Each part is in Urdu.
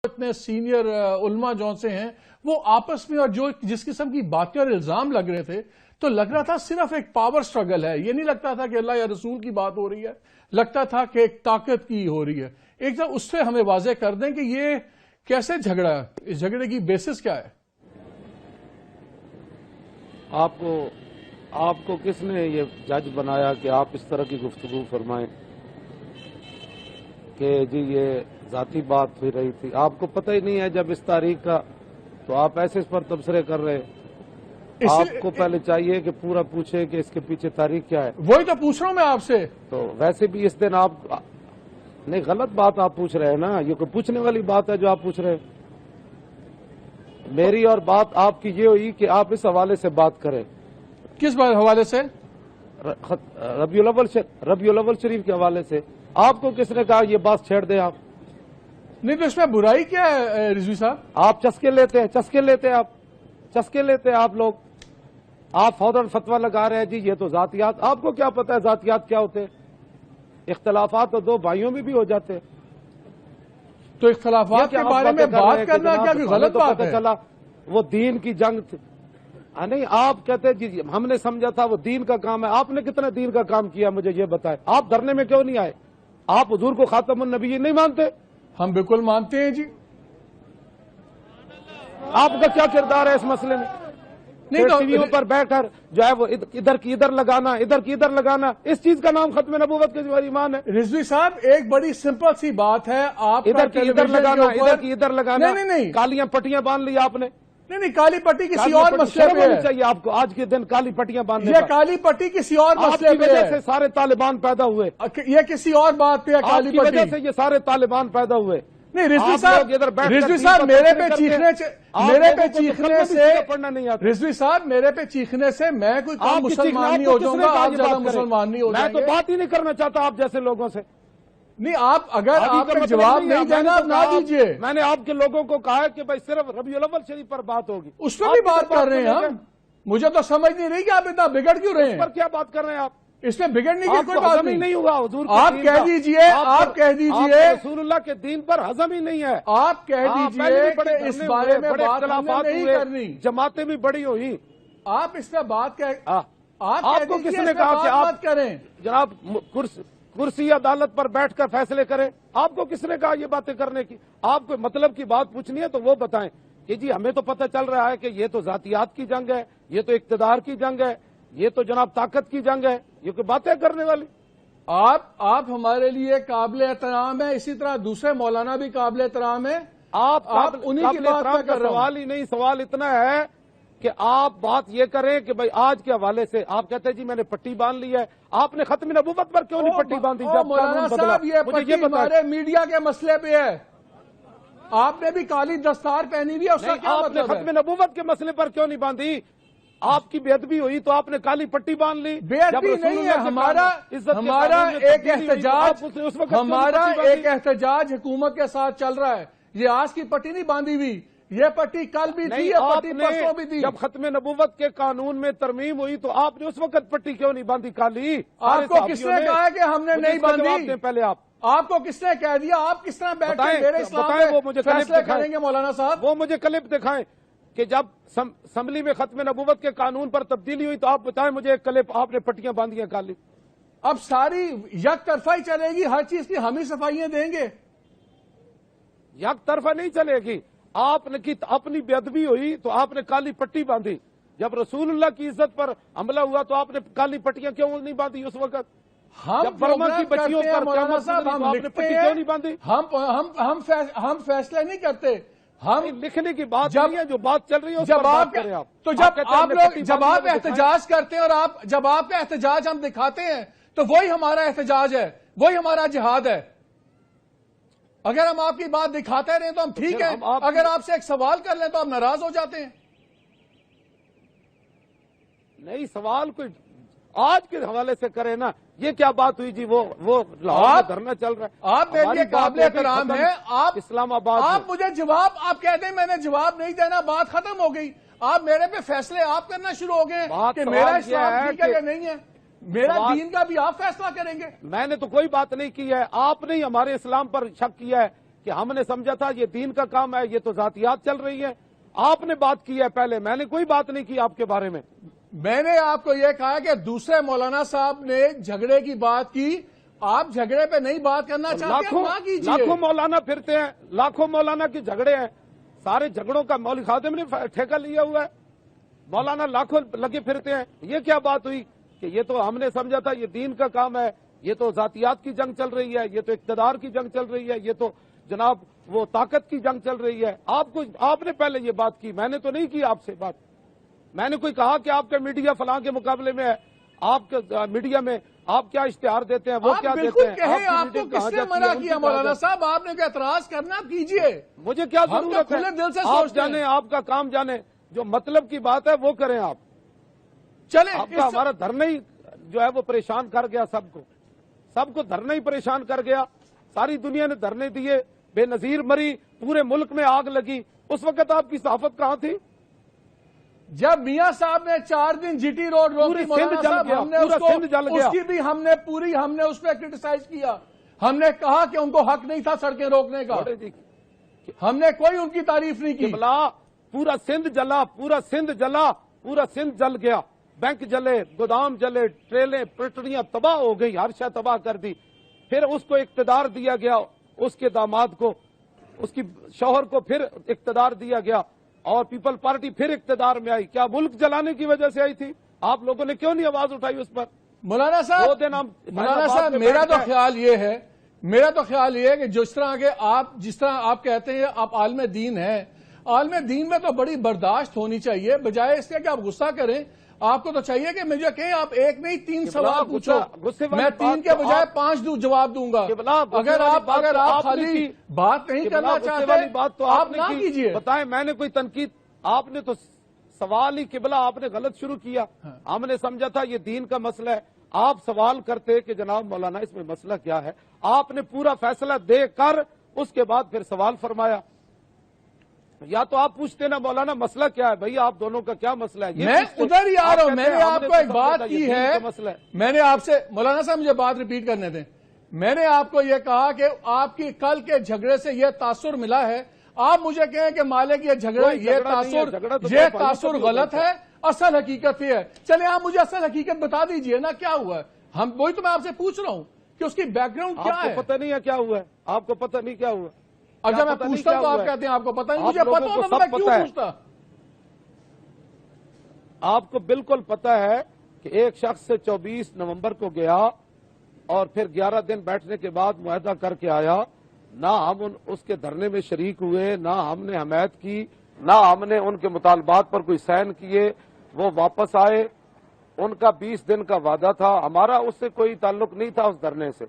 اتنے سینئر علماء جون سے ہیں وہ آپس میں اور جو جس قسم کی باتیں اور الزام لگ رہے تھے تو لگ رہا تھا صرف ایک پاور سٹرگل ہے. یہ نہیں لگتا تھا کہ اللہ یا رسول کی بات ہو رہی ہے, لگتا تھا کہ ایک طاقت کی ہو رہی ہے. ایک دم اس سے ہمیں واضح کر دیں کہ یہ کیسے جھگڑا ہے, اس جھگڑے کی بیسس کیا ہے؟ آپ کو کس نے یہ جج بنایا کہ آپ اس طرح کی گفتگو فرمائیں کہ جی یہ ذاتی بات ہوئی رہی تھی؟ آپ کو پتہ ہی نہیں ہے جب اس تاریخ کا, تو آپ ایسے اس پر تبصرے کر رہے. آپ کو پہلے چاہیے کہ پورا پوچھے کہ اس کے پیچھے تاریخ کیا ہے. وہی تو پوچھ رہا ہوں میں آپ سے. تو ویسے بھی اس دن آپ نہیں, غلط بات آپ پوچھ رہے ہیں نا, یہ کوئی پوچھنے والی بات ہے جو آپ پوچھ رہے ہیں. میری اور بات آپ کی یہ ہوئی کہ آپ اس حوالے سے بات کریں. کس حوالے سے؟ ربیع الاول شریف کے حوالے سے. آپ کو کس نے کہا یہ بات چھیڑ دیں آپ؟ نہیں تو اس میں برائی کیا ہے رضوی صاحب؟ آپ چسکے لیتے ہیں آپ لوگ. آپ فوراً فتویٰ لگا رہے ہیں جی یہ تو ذاتیات. آپ کو کیا پتا ہے ذاتیات کیا ہوتے ہیں؟ اختلافات تو دو بھائیوں میں بھی ہو جاتے ہیں. تو اختلافات کے بارے میں بات کرنا کیا کوئی غلط بات ہے؟ چلا وہ دین کی جنگ تھی. نہیں, آپ کہتے جی ہم نے سمجھا تھا وہ دین کا کام ہے. آپ نے کتنا دین کا کام کیا مجھے یہ بتائیں. آپ دھرنے میں کیوں نہیں آئے؟ آپ حضور کو خاتم النبیین نہیں مانتے؟ ہم بالکل مانتے ہیں جی. آپ کا کیا کردار ہے اس مسئلے میں؟ نہیں ٹی ویوں پر بیٹھ کر جو ہے وہ ادھر کی ادھر لگانا, اس چیز کا نام ختم نبوت کے جو ایمان ہے. رضوی صاحب ایک بڑی سمپل سی بات ہے, آپ ادھر کی ادھر لگانا. نہیں, کالیاں پٹیاں باندھ لی آپ نے. نہیں, کالی پٹی کسی اور مسئلے پہ ہے. چاہیے آپ کو آج کے دن کالی پٹیاں باندھنے. یہ کالی پٹی کسی اور مسئلے پہ ہے. سے سارے طالبان پیدا ہوئے. یہ کسی اور بات پہ ہے. کالی پٹی وجہ سے یہ سارے طالبان پیدا ہوئے. نہیں رضوی صاحب میرے پہ چیخنے سے میں کوئی کم مسلمان نہیں ہو جاؤں گا, آپ زیادہ مسلمان نہیں ہو جائیں گے. میں تو بات ہی نہیں کرنا چاہتا آپ جیسے لوگوں سے. نہیں, آپ اگر آپ نے جواب نہیں دینا نہ دیجیے. میں نے آپ کے لوگوں کو کہا کہ بھائی صرف ربیع الاول شریف پر بات ہوگی. اس پر بھی بات کر رہے ہیں ہم. مجھے تو سمجھ نہیں رہی کہ آپ اتنا بگڑ کیوں رہے ہیں. اس پر کیا بات کر رہے ہیں آپ؟ اس میں بگڑنے کی کوئی بات نہیں ہوا. حضور آپ کہہ دیجئے رسول اللہ کے دین پر ہضم ہی نہیں ہے. آپ کہہ دیجئے کہ اس بارے میں بات نہیں کرنی. جماعتیں بھی بڑی ہوئی. آپ اس میں بات آپ کو کس نے کہا کہ آپ کریں جناب کرسی عدالت پر بیٹھ کر فیصلے کریں؟ آپ کو کس نے کہا یہ باتیں کرنے کی؟ آپ کو مطلب کی بات پوچھنی ہے تو وہ بتائیں کہ جی ہمیں تو پتہ چل رہا ہے کہ یہ تو ذاتیات کی جنگ ہے, یہ تو اقتدار کی جنگ ہے, یہ تو جناب طاقت کی جنگ ہے. یہ کوئی باتیں کرنے والی؟ آپ ہمارے لیے قابل احترام ہے, اسی طرح دوسرے مولانا بھی قابل احترام ہے. آپ انہیں کی بات کا سوال ہی نہیں. سوال اتنا ہے کہ آپ بات یہ کریں کہ بھائی آج کے حوالے سے آپ کہتے ہیں جی میں نے پٹی باندھ لی ہے. آپ نے ختم نبوت پر کیوں نہیں پٹی باندھی؟ مولانا صاحب یہ پٹی ہمارے میڈیا کے مسئلے پہ ہے. آپ نے بھی کالی دستار پہنی ہوئی ہے, اس کا کیا مطلب ہے؟ ختم نبوت کے مسئلے پر کیوں نہیں باندھی؟ آپ کی بے ادبی ہوئی تو آپ نے کالی پٹی باندھ لی. بے ادبی نہیں ہے. ہمارا ایک احتجاج حکومت کے ساتھ چل رہا ہے. یہ آج کی پٹی نہیں باندھی ہوئی, یہ پٹی کل بھی تھی, یہ پٹی پرسوں بھی تھی. جب ختم نبوت کے قانون میں ترمیم ہوئی تو آپ نے اس وقت پٹی کیوں نہیں باندھی کالی؟ آپ کو کس نے کہا کہ ہم نے نہیں باندھی؟ پہلے آپ کو کس نے کہہ دیا؟ آپ کس طرح بیٹھ کے میرے اسلام میں فیصلے کریں گے مولانا صاحب؟ وہ مجھے کلپ دکھائیں کہ جب اسمبلی میں ختم نبوت کے قانون پر تبدیلی ہوئی تو آپ بتائیں مجھے ایک کلپ آپ نے پٹیاں باندھی ہیں کالی. اب ساری یک طرفہ ہی چلے گی, ہر چیز کی ہم ہی صفائیاں دیں گے. یک طرفہ نہیں چلے گی. آپ نے اپنی بے ادبی ہوئی تو آپ نے کالی پٹی باندھی. جب رسول اللہ کی عزت پر حملہ ہوا تو آپ نے کالی پٹیاں کیوں نہیں باندھی اس وقت؟ ہم برما کی بچیوں پر مولانا صاحب ہم لکھتے ہیں, ہم فیصلے نہیں کرتے. ہم لکھنے کی بات نہیں ہے, جو بات چل رہی ہے جب آپ احتجاج کرتے ہیں اور جب آپ کا احتجاج ہم دکھاتے ہیں تو وہی ہمارا احتجاج ہے, وہی ہمارا جہاد ہے. اگر ہم آپ کی بات دکھاتے رہیں تو ہم ٹھیک ہیں, اگر آپ سے ایک سوال کر لیں تو آپ ناراض ہو جاتے ہیں. نہیں, سوال کوئی آج کے حوالے سے کرے نا. یہ کیا بات ہوئی جی؟ وہ لاہور دھرنا چل رہا ہے. آپ میرے لیے قابل احترام ہیں. آپ اسلام آباد آپ مجھے جواب آپ کہتے ہیں میں نے جواب نہیں دینا, بات ختم ہو گئی. آپ میرے پہ فیصلے آپ کرنا شروع ہو گئے کہ میرا اسلام ٹھیک ہے یا نہیں ہے. میرا دین کا بھی آپ فیصلہ کریں گے. میں نے تو کوئی بات نہیں کی ہے. آپ نے ہمارے اسلام پر شک کیا ہے کہ ہم نے سمجھا تھا یہ دین کا کام ہے، یہ تو ذاتیات چل رہی ہے. آپ نے بات کی ہے پہلے، میں نے کوئی بات نہیں کی آپ کے بارے میں. میں نے آپ کو یہ کہا کہ دوسرے مولانا صاحب نے جھگڑے کی بات کی، آپ جھگڑے پہ نہیں بات کرنا چاہتے ہیں نہ کیجیے. لاکھوں مولانا پھرتے ہیں، لاکھوں مولانا کے جھگڑے ہیں. سارے جھگڑوں کا مولوی خادم نے ٹھیکہ لیا ہوا ہے. مولانا لاکھوں لگے پھرتے ہیں. یہ کیا بات ہوئی کہ یہ تو ہم نے سمجھا تھا یہ دین کا کام ہے، یہ تو ذاتیات کی جنگ چل رہی ہے، یہ تو اقتدار کی جنگ چل رہی ہے، یہ تو جناب وہ طاقت کی جنگ چل رہی ہے. آپ نے پہلے یہ بات کی، میں نے تو نہیں کی آپ سے بات. میں نے کوئی کہا کہ آپ کا میڈیا فلاں کے مقابلے میں ہے، آپ کے میڈیا میں آپ کیا اشتہار دیتے ہیں، وہ کیا دیتے ہیں. آپ کو کس نے منع کیا مولانا صاحب؟ آپ نے کوئی اعتراض کرنا کیجیے. مجھے کیا ہم تو ضرورت کھلے دل سے ہے؟ آپ سوچتے ہیں. جانے، آپ کا کام جانے، جو مطلب کی بات ہے وہ کریں آپ. چلیں آپ کا ہمارا دھرنا ہی جو ہے وہ پریشان کر گیا، سب کو دھرنا ہی پریشان کر گیا. ساری دنیا نے دھرنے دیے، بے نظیر مری، پورے ملک میں آگ لگی. اس وقت آپ کی صحافت کہاں تھی؟ جب میاں صاحب نے 4 دن جی ٹی روڈ روکی مولانا صاحب، ہم نے اس کی بھی ہم نے اس پہ کرٹیسائز کیا. ہم نے کہا کہ ان کو حق نہیں تھا سڑکیں روکنے کا، ہم نے کوئی ان کی تعریف نہیں کی. پورا سندھ جلا، پورا سندھ جلا، پورا سندھ جل گیا. بینک جلے، گودام جلے، ٹریلیں پٹڑیاں تباہ ہو گئی، ہر شے تباہ کر دی. پھر اس کو اقتدار دیا گیا، اس کے داماد کو، اس کی شوہر کو پھر اقتدار دیا گیا، اور پیپل پارٹی پھر اقتدار میں آئی. کیا ملک جلانے کی وجہ سے آئی تھی؟ آپ لوگوں نے کیوں نہیں آواز اٹھائی اس پر؟ مولانا صاحب میرا تو خیال یہ ہے کہ جس طرح آپ کہتے ہیں آپ عالم دین ہیں، عالم دین میں تو بڑی برداشت ہونی چاہیے، بجائے اس کے کہ آپ غصہ کریں. آپ کو تو چاہیے کہ مجھے کہیں آپ ایک نہیں 3 سوال پوچھو، میں 3 کے بجائے 5 جواب دوں گا. اگر آپ خالی بات نہیں کرنا چاہتے بات تو آپ نہ کیجیے. بتائیں، میں نے کوئی تنقید، آپ نے تو سوال ہی قبلہ آپ نے غلط شروع کیا. ہم نے سمجھا تھا یہ دین کا مسئلہ ہے. آپ سوال کرتے کہ جناب مولانا اس میں مسئلہ کیا ہے، آپ نے پورا فیصلہ دے کر اس کے بعد پھر سوال فرمایا. یا تو آپ پوچھتے نا مولانا مسئلہ کیا ہے بھئی، آپ دونوں کا کیا مسئلہ ہے؟ میں ادھر ہی آ رہا ہوں. میں نے آپ کو ایک بات کی ہے، میں نے آپ سے مولانا صاحب مجھے بات ریپیٹ کرنے دیں. میں نے آپ کو یہ کہا کہ آپ کی کل کے جھگڑے سے یہ تاثر ملا ہے. آپ مجھے کہیں کہ مالک یہ تاثر غلط ہے، اصل حقیقت یہ ہے. چلے آپ مجھے اصل حقیقت بتا دیجئے نا کیا ہوا ہے. وہی تو میں آپ سے پوچھ رہا ہوں کہ اس کی بیک گراؤنڈ کیا ہے. آپ کو پتہ نہیں ہے کیا ہوا ہے؟ آپ کو پتہ نہیں کیا ہوا؟ اچھا میں پوچھتا ہوں تو آپ کہتے ہیں آپ کو پتہ نہیں. مجھے پتہ ہوتا تو میں کیوں پوچھتا؟ آپ کو بالکل پتہ ہے کہ ایک شخص سے 24 نومبر کو گیا اور پھر 11 دن بیٹھنے کے بعد معاہدہ کر کے آیا. نہ ہم اس کے دھرنے میں شریک ہوئے، نہ ہم نے حمایت کی، نہ ہم نے ان کے مطالبات پر کوئی سائن کیے. وہ واپس آئے، ان کا 20 دن کا وعدہ تھا، ہمارا اس سے کوئی تعلق نہیں تھا اس دھرنے سے.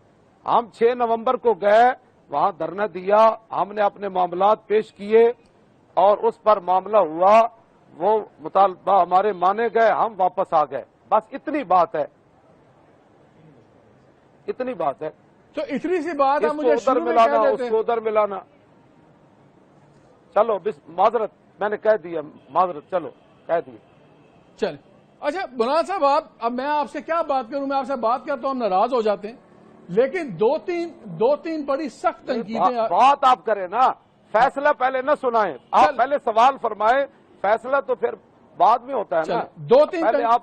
ہم 6 نومبر کو گئے، وہاں دھرنا دیا، ہم نے اپنے معاملات پیش کیے اور اس پر معاملہ ہوا، وہ مطالبہ ہمارے مانے گئے، ہم واپس آ گئے. بس اتنی بات ہے، اتنی بات ہے. تو اتنی سی بات ہے، مجھے ادھر ملانا، اس کو ادھر ملانا. چلو معذرت، میں نے کہہ دیا، معذرت، چلو کہہ دیا. چل اچھا مولانا صاحب، اب میں آپ سے کیا بات کروں؟ میں آپ سے بات کرتا ہوں ہم ناراض ہو جاتے ہیں، لیکن دو تین بڑی سخت تنقیدیں. بات آپ کریں نا، فیصلہ پہلے نہ سنائیں. آپ پہلے سوال فرمائیں، فیصلہ تو پھر بعد میں ہوتا ہے نا. 2-3 پہلے آپ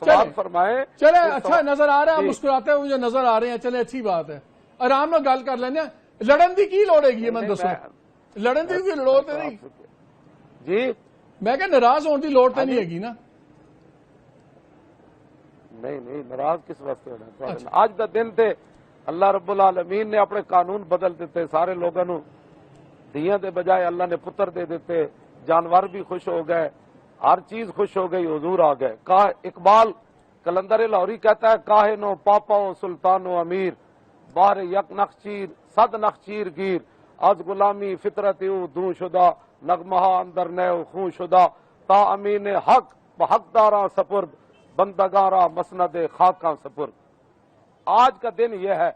سوال فرمائیں. چلے اچھا نظر آ رہا ہے، مسکراتے ہوئے مجھے نظر آ رہے ہیں. چلے اچھی بات ہے، آرام میں گل کر لینے. لڑن دی کی لوڑے گی؟ میں دسو لڑن دی کی لوڑ تو نہیں جی. میں کہ ناراض ہونے کی لوڑ تو نہیں ہے نا؟ نہیں، ناراض کس واسطے ہونا. آج دا دن تھے، اللہ رب العالمین نے اپنے قانون بدل دیتے، سارے لوگوں نو دیاں دے بجائے اللہ نے پتر دے دیتے، جانور بھی خوش ہو گئے، ہر چیز خوش ہو گئی، حضور آ گئے. اقبال کلندر لاہوری کہتا ہے، کاہنو پاپاو سلطانو امیر، بار یک نخچیر صد نخچیر گیر، از غلامی فطرت او دوں شدہ، نغمہ اندر نیو خون شدہ، تا امین حق بحقداراں سپرد، بندگاراں مسند خاکاں سپرد. آج کا دن یہ ہے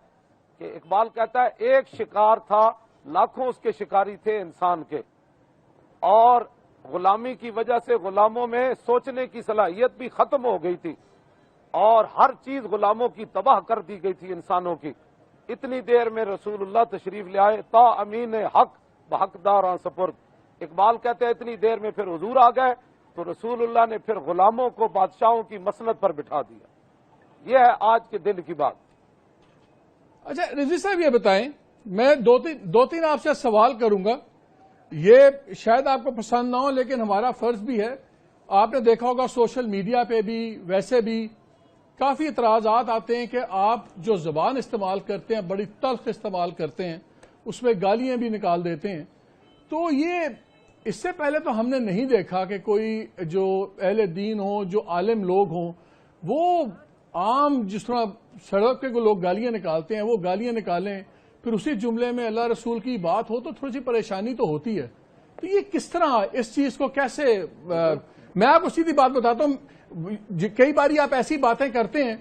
کہ اقبال کہتا ہے ایک شکار تھا، لاکھوں اس کے شکاری تھے انسان کے، اور غلامی کی وجہ سے غلاموں میں سوچنے کی صلاحیت بھی ختم ہو گئی تھی، اور ہر چیز غلاموں کی تباہ کر دی گئی تھی انسانوں کی. اتنی دیر میں رسول اللہ تشریف لے آئے، تا امین حق بحقداراں سپرد۔ اقبال کہتے ہیں اتنی دیر میں پھر حضور آ گئے تو رسول اللہ نے پھر غلاموں کو بادشاہوں کی مسند پر بٹھا دیا۔ یہ ہے آج کے دن کی بات۔ اچھا رضوی صاحب یہ بتائیں، میں دو تین آپ سے سوال کروں گا، یہ شاید آپ کو پسند نہ ہو لیکن ہمارا فرض بھی ہے۔ آپ نے دیکھا ہوگا سوشل میڈیا پہ بھی ویسے بھی کافی اعتراضات آتے ہیں کہ آپ جو زبان استعمال کرتے ہیں بڑی تلخ استعمال کرتے ہیں، اس میں گالیاں بھی نکال دیتے ہیں۔ تو یہ اس سے پہلے تو ہم نے نہیں دیکھا کہ کوئی جو اہل دین ہوں، جو عالم لوگ ہوں، وہ عام جس طرح سڑک پہ کو لوگ گالیاں نکالتے ہیں وہ گالیاں نکالیں، پھر اسی جملے میں اللہ رسول کی بات ہو تو تھوڑی سی پریشانی تو ہوتی ہے۔ تو یہ کس طرح اس چیز کو کیسے میں آپ کو سیدھی بات بتاتا ہوں، کئی باری آپ ایسی باتیں کرتے ہیں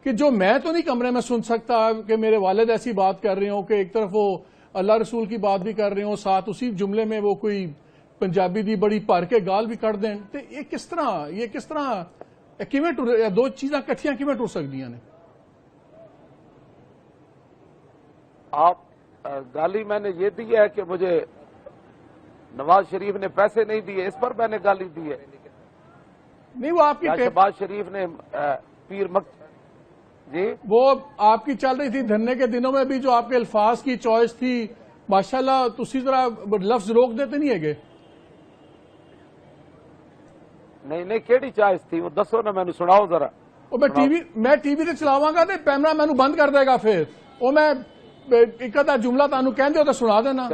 کہ جو میں تو نہیں کمرے میں سن سکتا کہ میرے والد ایسی بات کر رہے ہوں کہ ایک طرف وہ اللہ رسول کی بات بھی کر رہے ہوں، ساتھ اسی جملے میں وہ کوئی پنجابی دی بڑی پار کے گال بھی کر دیں۔ تو یہ کس طرح کیویں ٹر دو چیزاں کٹھیاں کیویں ٹر سکدیاں نے؟ آپ گالی میں نے یہ دی ہے کہ مجھے نواز شریف نے پیسے نہیں دیے، اس پر میں نے گالی دی ہے؟ نہیں، وہ آپ کی شہباز شریف نے جی وہ آپ کی چل رہی تھی دھرنے کے دنوں میں بھی جو آپ کے الفاظ کی چوائس تھی ماشاءاللہ تسی ذرا لفظ روک دیتے نہیں ہے گے؟ نہیں کیڑی چائس تھی وہ دسو نا، میں نے سناؤ ذرا۔ میں ٹی وی تے چلاواں گا تے کیمرہ مینوں بند کر دے گا، پھر وہ میں ایک ادھا جملہ تانوں کہندے ہو تے سنا دینا۔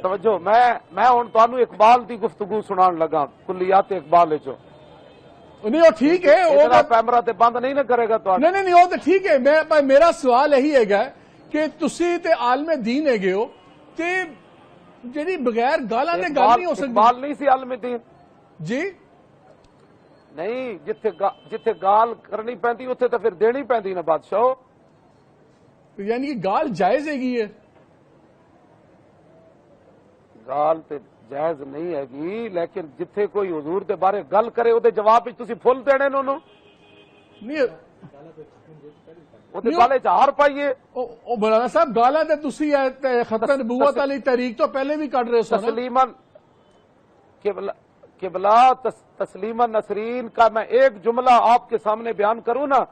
توجہ، میں ہن تانوں اقبال دی گفتگو سنان لگا، کلیات اقبال وچوں۔ نہیں وہ ٹھیک ہے، وہ کیمرہ تے بند نہیں نہ کرے گا تو نہیں وہ تو ٹھیک ہے۔ میرا سوال یہی ہے گا کہ تسی تے عالم دین ہے گے ہو تے جڑی بغیر گالاں دے گل نہیں ہو سکتی۔ اقبال نہیں سی عالم دین جی نہیں، جتھے گال کرنی پیندی اتنے تو پھر دینی پیندی نا بادشاہ۔ یعنی کہ گال جائز ہے گی ہے؟ گال تے جائز نہیں ہے گی، لیکن جتھے کوئی حضور دے بارے گل کرے وہ جواب تسی فل دینے انہوں نہیں وہ گالے چار پائیے۔ مولانا صاحب گالاں تے تسی ختم نبوت والی تحریک تو پہلے بھی کٹ رہے سو نا۔ تسلیماً قبلہ تسلیماً نسرین کا میں ایک جملہ آپ کے سامنے بیان کروں نا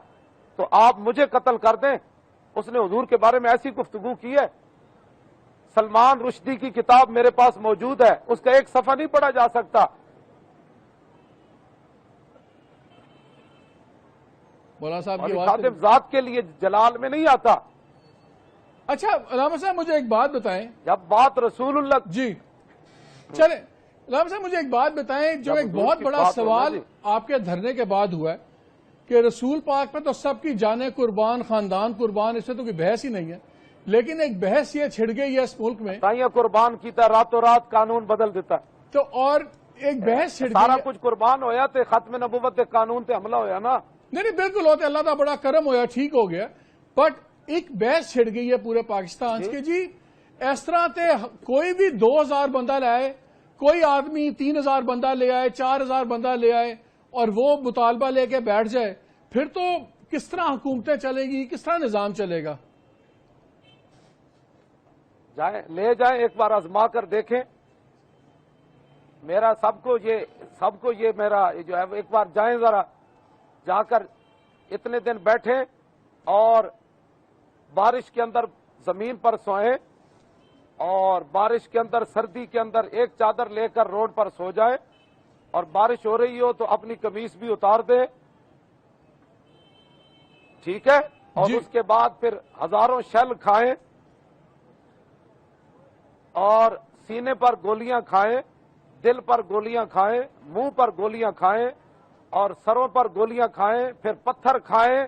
تو آپ مجھے قتل کر دیں۔ اس نے حضور کے بارے میں ایسی گفتگو کی ہے، سلمان رشدی کی کتاب میرے پاس موجود ہے، اس کا ایک صفحہ نہیں پڑھا جا سکتا۔ مولانا صاحب کی خادم ذات کے لیے جلال میں نہیں آتا۔ اچھا علامہ صاحب مجھے ایک بات بتائیں، جب بات رسول اللہ جی چلیں علامہ صاحب مجھے ایک بات بتائیں، جو ایک بہت بڑا سوال آپ کے دھرنے کے بعد ہوا ہے کہ رسول پاک پہ تو سب کی جانیں قربان، خاندان قربان، اس سے تو کوئی بحث ہی نہیں ہے، لیکن ایک بحث یہ چھڑ گئی ہے اس ملک میں، تائیاں قربان کیتا راتوں رات قانون بدل دیتا، تو اور ایک بحث چھڑ گئی سارا ہے۔ کچھ قربان ہویا تے ختم نبوت تے قانون تے حملہ ہویا نا۔ نہیں بالکل ہوتے، اللہ کا بڑا کرم ہویا، ٹھیک ہو گیا، بٹ ایک بحث چھڑ گئی ہے پورے پاکستان کے جی اس طرح تے کوئی بھی 2000 بندہ لے آئے، کوئی آدمی 3000 بندہ لے آئے، 4000 بندہ لے آئے اور وہ مطالبہ لے کے بیٹھ جائے، پھر تو کس طرح حکومتیں چلے گی، کس طرح نظام چلے گا؟ لے جائیں ایک بار آزما کر دیکھیں۔ میرا سب کو یہ میرا جو ہے ایک بار جائیں، ذرا جا کر اتنے دن بیٹھیں اور بارش کے اندر زمین پر سوئیں اور بارش کے اندر سردی کے اندر ایک چادر لے کر روڈ پر سو جائیں، اور بارش ہو رہی ہو تو اپنی قمیص بھی اتار دیں، ٹھیک ہے، اور اس کے بعد پھر ہزاروں شیل کھائیں اور سینے پر گولیاں کھائیں، دل پر گولیاں کھائیں، منہ پر گولیاں کھائیں اور سروں پر گولیاں کھائیں، پھر پتھر کھائیں،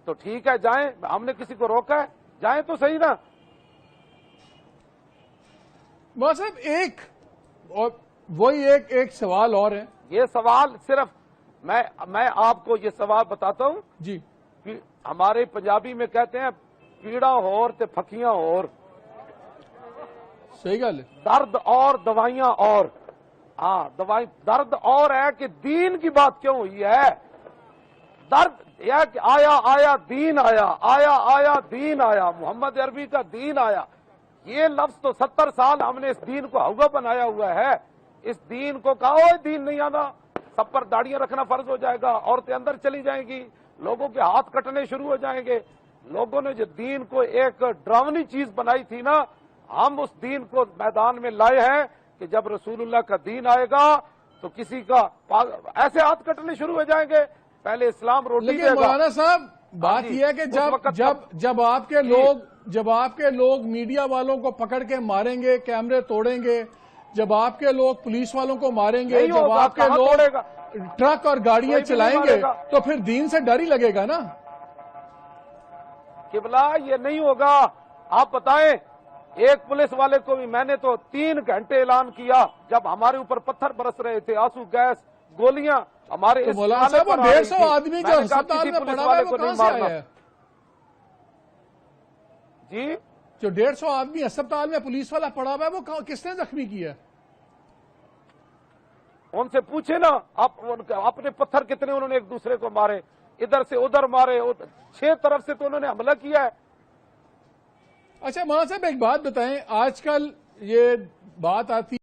تو ٹھیک ہے جائیں، ہم نے کسی کو روکا ہے؟ جائیں تو صحیح نا۔ مولانا صاحب وہی ایک سوال اور ہے، یہ سوال صرف میں آپ کو یہ سوال بتاتا ہوں جی کہ ہمارے پنجابی میں کہتے ہیں پیڑا ہور تے پھکیاں اور، صحیح گل ہے، درد اور دوائیاں اور۔ ہاں درد اور ہے کہ دین کی بات کیوں ہوئی ہے؟ درد یہ کہ آیا دین آیا دین آیا، محمد عربی کا دین آیا، یہ لفظ تو 70 سال ہم نے اس دین کو ہوگا بنایا ہوا ہے۔ اس دین کو کہا ہو دین نہیں آنا، سب پر داڑیاں رکھنا فرض ہو جائے گا، عورتیں اندر چلی جائیں گی، لوگوں کے ہاتھ کٹنے شروع ہو جائیں گے۔ لوگوں نے جو دین کو ایک ڈراؤنی چیز بنائی تھی نا، ہم اس دین کو میدان میں لائے ہیں کہ جب رسول اللہ کا دین آئے گا تو کسی کا ایسے ہاتھ کٹنے شروع ہو جائیں گے۔ پہلے اسلام روٹی دے لیکن گا۔ مولانا صاحب بات جی، یہ ہے کہ اس وقت جب آپ کے لوگ میڈیا والوں کو پکڑ کے ماریں گے، کیمرے توڑیں گے، جب آپ کے لوگ پولیس والوں کو ماریں گے، نہیں جب ہوگا، آپ کے کہاں لوگ توڑے گا؟ ٹرک اور گاڑیاں کوئی بھی چلائیں نہیں گے مارے گا۔ تو پھر دین سے ڈر ہی لگے گا نا۔ قبلہ یہ نہیں ہوگا۔ آپ بتائیں، ایک پولیس والے کو بھی میں نے تو 3 گھنٹے اعلان کیا جب ہمارے اوپر پتھر برس رہے تھے، آنسو گیس، گولیاں ہمارے تو اس مولانا نالے صاحب وہ پر آ رہی 150 تھی۔ آدمی میں جو نے کہا ہسپتال کسی میں پولیس پڑا ہوا ہے والے وہ کو کہاں نہیں سے مارنا۔ آیا ہے؟ جی جو 150 آدمی ہسپتال میں پولیس والا پڑا ہوا ہے وہ کس نے زخمی کیا ہے؟ ان سے پوچھے نا، اپنے پتھر کتنے انہوں نے ایک دوسرے کو مارے، ادھر سے ادھر مارے، 6 طرف سے تو انہوں نے حملہ کیا ہے۔ اچھا مولانا صاحب ایک بات بتائیں، آج کل یہ بات آتی